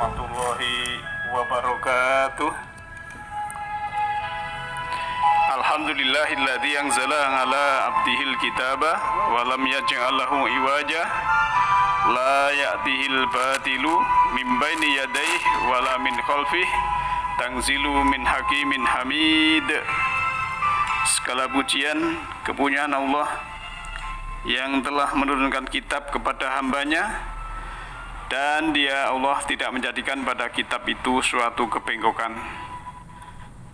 warahmatullahi wabarakatuh. Alhamdulillahilladzi anzala ala abdihil kitaba wa lam yaj'al lahu iwaja la ya'tihil batilu min baini yadayhi wa la min khalfihi tanzilu min hakimin hamid. Segala pujian kepunyaan Allah yang telah menurunkan kitab kepada hambanya, dan Dia Allah tidak menjadikan pada kitab itu suatu kebengkokan.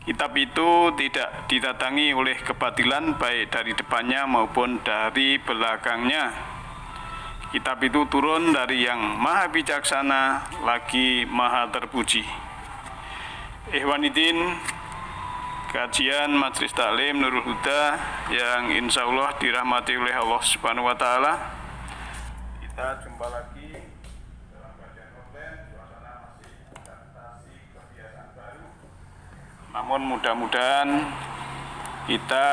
Kitab itu tidak didatangi oleh kebatilan baik dari depannya maupun dari belakangnya. Kitab itu turun dari yang maha bijaksana lagi maha terpuji. Ikhwanidin, kajian Majelis Taklim Nurul Huda yang insya Allah dirahmati oleh Allah Subhanahu wa Ta'ala. Kita jumpa lagi dalam kajian online. Suasana masih adaptasi kebiasaan baru, namun mudah-mudahan kita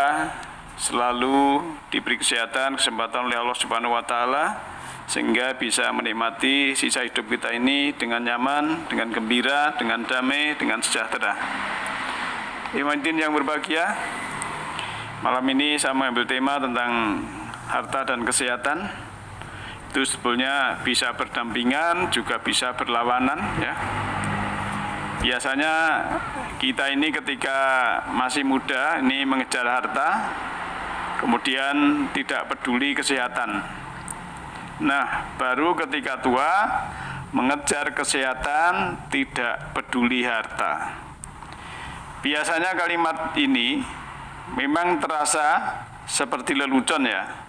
selalu diberi kesempatan oleh Allah Subhanahu wa Ta'ala sehingga bisa menikmati sisa hidup kita ini dengan nyaman, dengan gembira, dengan damai, dengan sejahtera. Ikhwatin yang berbahagia, malam ini saya mengambil tema tentang harta dan kesehatan. Itu sebetulnya bisa berdampingan, juga bisa berlawanan, ya. Biasanya kita ini ketika masih muda ini mengejar harta, kemudian tidak peduli kesehatan. Nah, baru ketika tua mengejar kesehatan, tidak peduli harta. Biasanya kalimat ini memang terasa seperti lelucon, ya.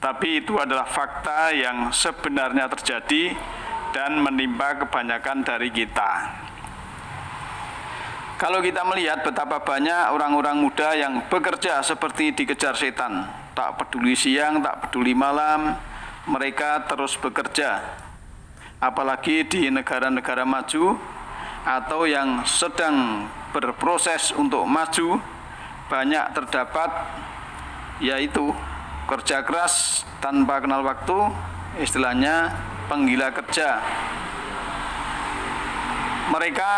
Tapi itu adalah fakta yang sebenarnya terjadi dan menimpa kebanyakan dari kita. Kalau kita melihat betapa banyak orang-orang muda yang bekerja seperti dikejar setan, tak peduli siang, tak peduli malam, mereka terus bekerja. Apalagi di negara-negara maju atau yang sedang berproses untuk maju, banyak terdapat yaitu kerja keras tanpa kenal waktu, istilahnya penggila kerja. Mereka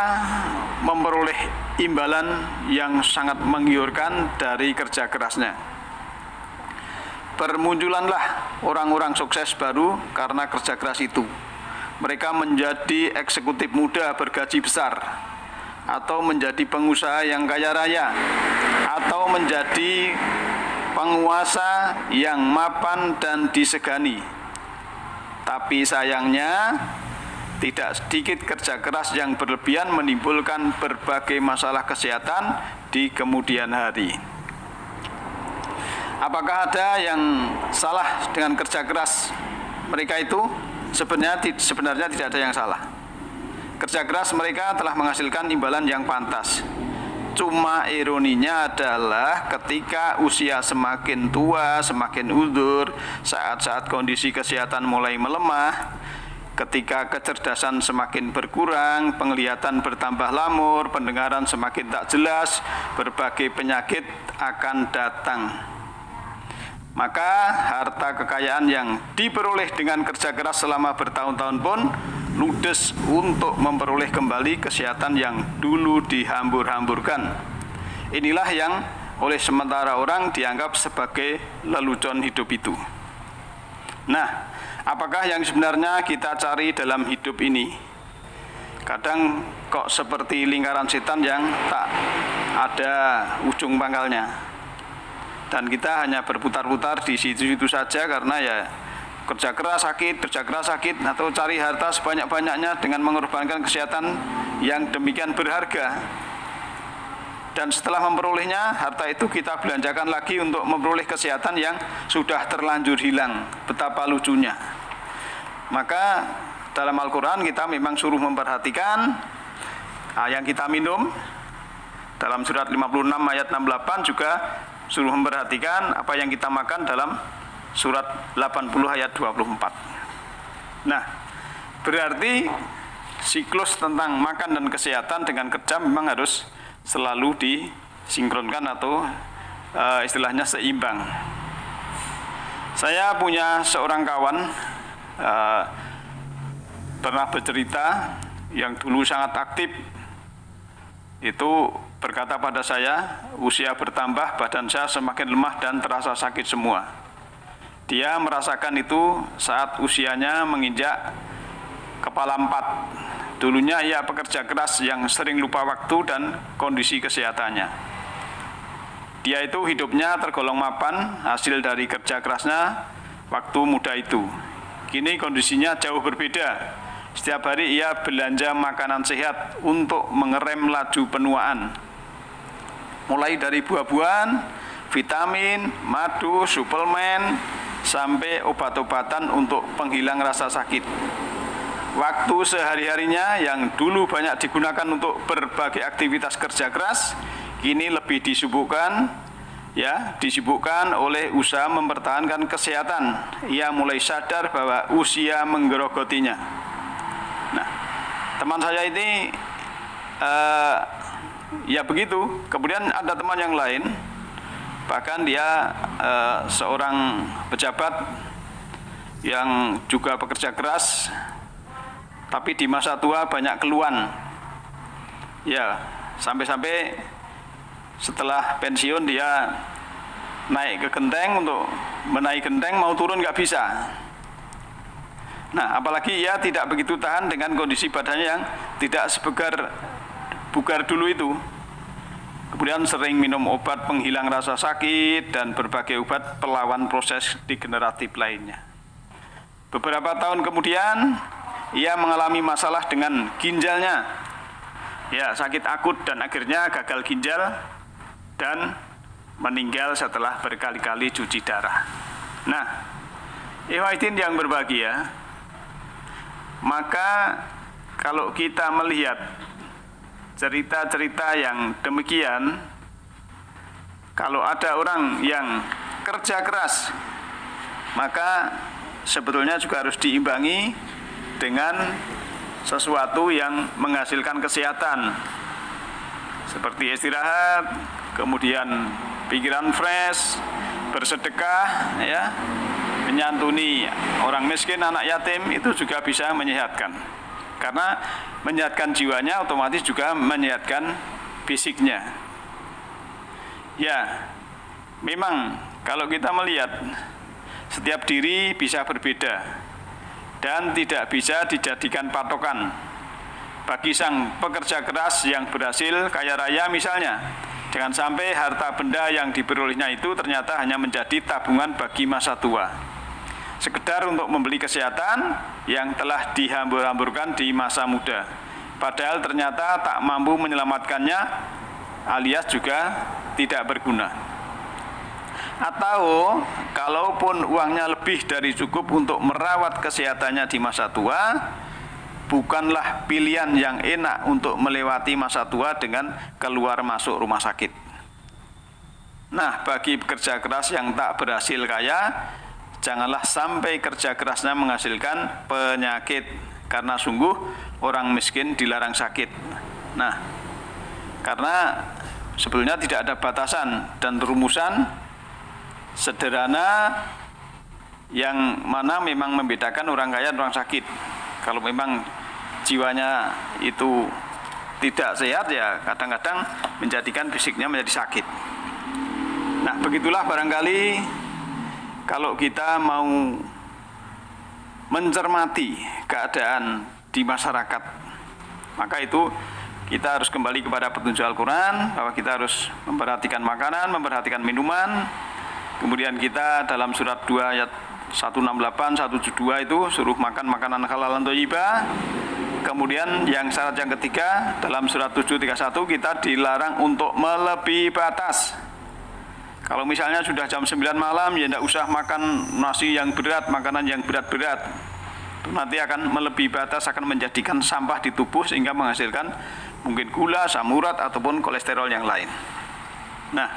memperoleh imbalan yang sangat menggiurkan dari kerja kerasnya. Bermunculanlah orang-orang sukses baru karena kerja keras itu. Mereka menjadi eksekutif muda bergaji besar, atau menjadi pengusaha yang kaya raya, atau menjadi penguasa yang mapan dan disegani. Tapi sayangnya, tidak sedikit kerja keras yang berlebihan menimbulkan berbagai masalah kesehatan di kemudian hari. Apakah ada yang salah dengan kerja keras mereka itu? Sebenarnya tidak ada yang salah. Kerja keras mereka telah menghasilkan imbalan yang pantas. Cuma ironinya adalah ketika usia semakin tua, semakin uzur, saat-saat kondisi kesehatan mulai melemah, ketika kecerdasan semakin berkurang, penglihatan bertambah lamur, pendengaran semakin tak jelas, berbagai penyakit akan datang. Maka harta kekayaan yang diperoleh dengan kerja keras selama bertahun-tahun pun ludes untuk memperoleh kembali kesehatan yang dulu dihambur-hamburkan. Inilah yang oleh sementara orang dianggap sebagai lelucon hidup itu. Nah, apakah yang sebenarnya kita cari dalam hidup ini? Kadang kok seperti lingkaran setan yang tak ada ujung pangkalnya. Dan kita hanya berputar-putar di situ-situ saja karena ya kerja keras sakit, atau cari harta sebanyak-banyaknya dengan mengorbankan kesehatan yang demikian berharga. Dan setelah memperolehnya, harta itu kita belanjakan lagi untuk memperoleh kesehatan yang sudah terlanjur hilang. Betapa lucunya. Maka dalam Al-Quran kita memang suruh memperhatikan yang kita minum. Dalam surat 56 ayat 68 juga suruh memperhatikan apa yang kita makan dalam surat 80 ayat 24. Nah, berarti siklus tentang makan dan kesehatan dengan kerja memang harus selalu disinkronkan atau istilahnya seimbang. Saya punya seorang kawan pernah bercerita, yang dulu sangat aktif itu berkata pada saya, usia bertambah, badan saya semakin lemah dan terasa sakit semua. Dia merasakan itu saat usianya menginjak kepala 4. Dulunya ia pekerja keras yang sering lupa waktu dan kondisi kesehatannya. Dia itu hidupnya tergolong mapan, hasil dari kerja kerasnya waktu muda itu. Kini kondisinya jauh berbeda. Setiap hari ia belanja makanan sehat untuk mengerem laju penuaan. Mulai dari buah-buahan, vitamin, madu, suplemen, sampai obat-obatan untuk penghilang rasa sakit. Waktu sehari-harinya yang dulu banyak digunakan untuk berbagai aktivitas kerja keras, kini lebih disibukkan oleh usaha mempertahankan kesehatan. Ia mulai sadar bahwa usia menggerogotinya. Nah, teman saya ini ya begitu. Kemudian ada teman yang lain, bahkan dia seorang pejabat yang juga bekerja keras, tapi di masa tua banyak keluhan. Ya, sampai-sampai setelah pensiun dia naik ke genteng, untuk menaik genteng mau turun nggak bisa. Nah, apalagi ia tidak begitu tahan dengan kondisi badannya yang tidak bugar dulu itu. Kemudian sering minum obat penghilang rasa sakit dan berbagai obat pelawan proses degeneratif lainnya. Beberapa tahun kemudian, ia mengalami masalah dengan ginjalnya. Ya, sakit akut dan akhirnya gagal ginjal dan meninggal setelah berkali-kali cuci darah. Nah, ikhwatin yang berbahagia, maka kalau kita melihat cerita-cerita yang demikian, kalau ada orang yang kerja keras, maka sebetulnya juga harus diimbangi dengan sesuatu yang menghasilkan kesehatan, seperti istirahat, kemudian pikiran fresh, bersedekah, ya, menyantuni orang miskin, anak yatim, itu juga bisa menyehatkan. Karena menyehatkan jiwanya otomatis juga menyehatkan fisiknya. Ya, memang kalau kita melihat setiap diri bisa berbeda dan tidak bisa dijadikan patokan. Bagi sang pekerja keras yang berhasil kaya raya misalnya, jangan sampai harta benda yang diperolehnya itu ternyata hanya menjadi tabungan bagi masa tua, sekedar untuk membeli kesehatan yang telah dihambur-hamburkan di masa muda, padahal ternyata tak mampu menyelamatkannya alias juga tidak berguna. Atau kalaupun uangnya lebih dari cukup untuk merawat kesehatannya di masa tua, bukanlah pilihan yang enak untuk melewati masa tua dengan keluar masuk rumah sakit. Nah, bagi pekerja keras yang tak berhasil kaya, janganlah sampai kerja kerasnya menghasilkan penyakit, karena sungguh orang miskin dilarang sakit. Nah, karena sebetulnya tidak ada batasan dan rumusan sederhana yang mana memang membedakan orang kaya dan orang sakit. Kalau memang jiwanya itu tidak sehat, ya kadang-kadang menjadikan fisiknya menjadi sakit. Nah, begitulah barangkali kalau kita mau mencermati keadaan di masyarakat, maka itu kita harus kembali kepada petunjuk Al-Quran, bahwa kita harus memperhatikan makanan, memperhatikan minuman. Kemudian kita dalam surat 2 ayat 168, 172 itu suruh makan makanan halal dan thayyibah. Kemudian yang syarat yang ketiga dalam surat 731 kita dilarang untuk melebihi batas. Kalau misalnya sudah jam 9 malam, ya tidak usah makan nasi yang berat, makanan yang berat-berat. Itu nanti akan melebihi batas, akan menjadikan sampah di tubuh sehingga menghasilkan mungkin gula, asam urat ataupun kolesterol yang lain. Nah,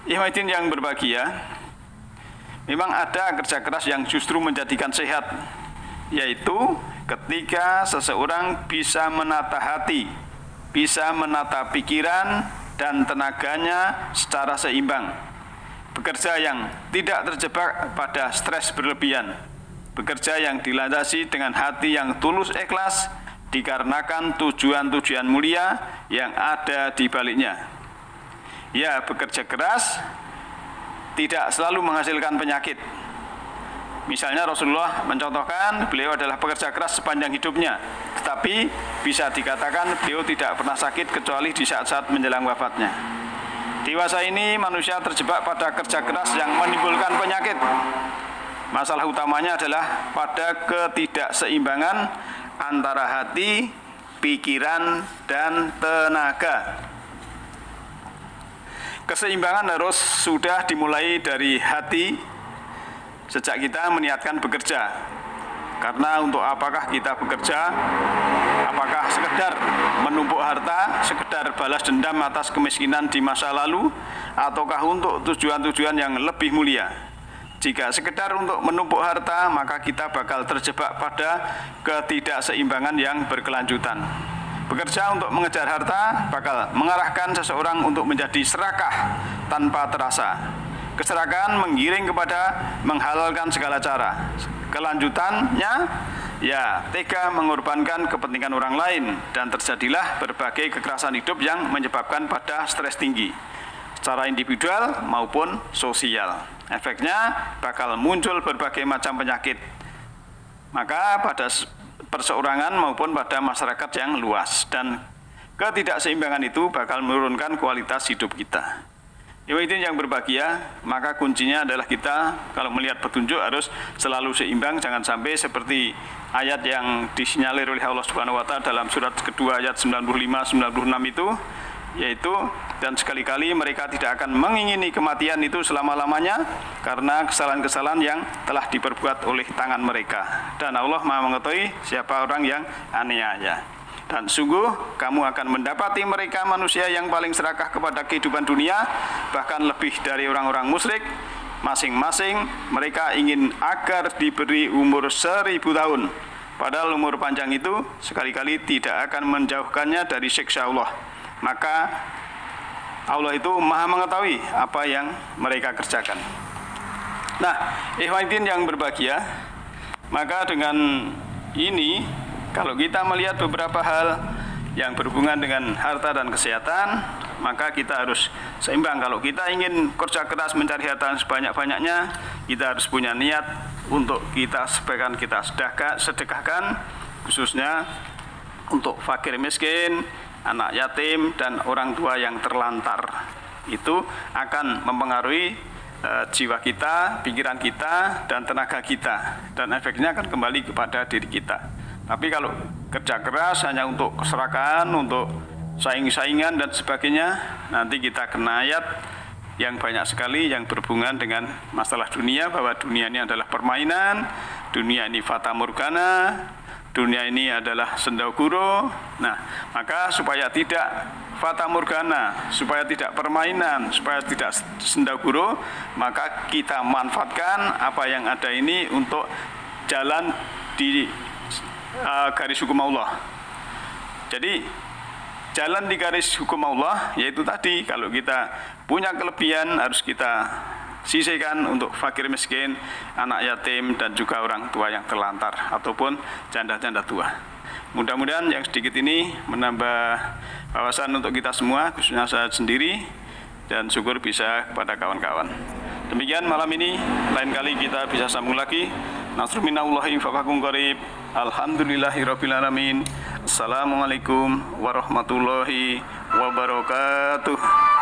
ikhwatin yang berbahagia, memang ada kerja keras yang justru menjadikan sehat, yaitu ketika seseorang bisa menata hati, bisa menata pikiran dan tenaganya secara seimbang. Bekerja yang tidak terjebak pada stres berlebihan, bekerja yang dilandasi dengan hati yang tulus ikhlas dikarenakan tujuan-tujuan mulia yang ada di baliknya. Ya, bekerja keras tidak selalu menghasilkan penyakit. Misalnya Rasulullah mencontohkan beliau adalah pekerja keras sepanjang hidupnya, tetapi bisa dikatakan beliau tidak pernah sakit kecuali di saat-saat menjelang wafatnya. Dewasa ini manusia terjebak pada kerja keras yang menimbulkan penyakit. Masalah utamanya adalah pada ketidakseimbangan antara hati, pikiran, dan tenaga. Keseimbangan harus sudah dimulai dari hati sejak kita meniatkan bekerja. Karena untuk apakah kita bekerja? Apakah sekedar menumpuk harta, sekedar balas dendam atas kemiskinan di masa lalu, ataukah untuk tujuan-tujuan yang lebih mulia? Jika sekedar untuk menumpuk harta, maka kita bakal terjebak pada ketidakseimbangan yang berkelanjutan. Bekerja untuk mengejar harta bakal mengarahkan seseorang untuk menjadi serakah tanpa terasa. Keserakahan menggiring kepada menghalalkan segala cara. Kelanjutannya, ya tega mengorbankan kepentingan orang lain, dan terjadilah berbagai kekerasan hidup yang menyebabkan pada stres tinggi, secara individual maupun sosial. Efeknya bakal muncul berbagai macam penyakit, maka pada perseorangan maupun pada masyarakat yang luas, dan ketidakseimbangan itu bakal menurunkan kualitas hidup kita. Itu yang berbahagia, maka kuncinya adalah kita kalau melihat petunjuk harus selalu seimbang, jangan sampai seperti ayat yang disinyalir oleh Allah Subhanahu wa taala dalam surat kedua ayat 95-96 itu, yaitu dan sekali-kali mereka tidak akan mengingini kematian itu selama-lamanya karena kesalahan-kesalahan yang telah diperbuat oleh tangan mereka, dan Allah Maha mengetahui siapa orang yang aniaya. Dan sungguh kamu akan mendapati mereka manusia yang paling serakah kepada kehidupan dunia, bahkan lebih dari orang-orang musyrik. Masing-masing mereka ingin agar diberi umur 1000 tahun, padahal umur panjang itu sekali-kali tidak akan menjauhkannya dari siksa Allah. Maka Allah itu Maha mengetahui apa yang mereka kerjakan. Nah, ikhwatin yang berbahagia, maka dengan ini kalau kita melihat beberapa hal yang berhubungan dengan harta dan kesehatan, maka kita harus seimbang. Kalau kita ingin kerja keras mencari harta sebanyak-banyaknya, kita harus punya niat untuk kita sebaiknya kita sedekahkan, khususnya untuk fakir miskin, anak yatim, dan orang tua yang terlantar. Itu akan mempengaruhi jiwa kita, pikiran kita, dan tenaga kita, dan efeknya akan kembali kepada diri kita. Tapi kalau kerja keras hanya untuk keserakahan, untuk saing-saingan dan sebagainya, nanti kita kena ayat yang banyak sekali yang berhubungan dengan masalah dunia, bahwa dunia ini adalah permainan, dunia ini fata morgana, dunia ini adalah sendaguro. Nah, maka supaya tidak fata morgana, supaya tidak permainan, supaya tidak sendaguro, maka kita manfaatkan apa yang ada ini untuk jalan di garis hukum Allah. Jadi jalan di garis hukum Allah yaitu tadi, kalau kita punya kelebihan harus kita sisihkan untuk fakir miskin, anak yatim, dan juga orang tua yang terlantar ataupun janda-janda tua. Mudah-mudahan yang sedikit ini menambah wawasan untuk kita semua, khususnya saya sendiri, dan syukur bisa kepada kawan-kawan. Demikian malam ini, lain kali kita bisa sambung lagi. Nasrun minallahi faqakum qarib. Alhamdulillahirabbil alamin. Assalamualaikum warahmatullahi wabarakatuh.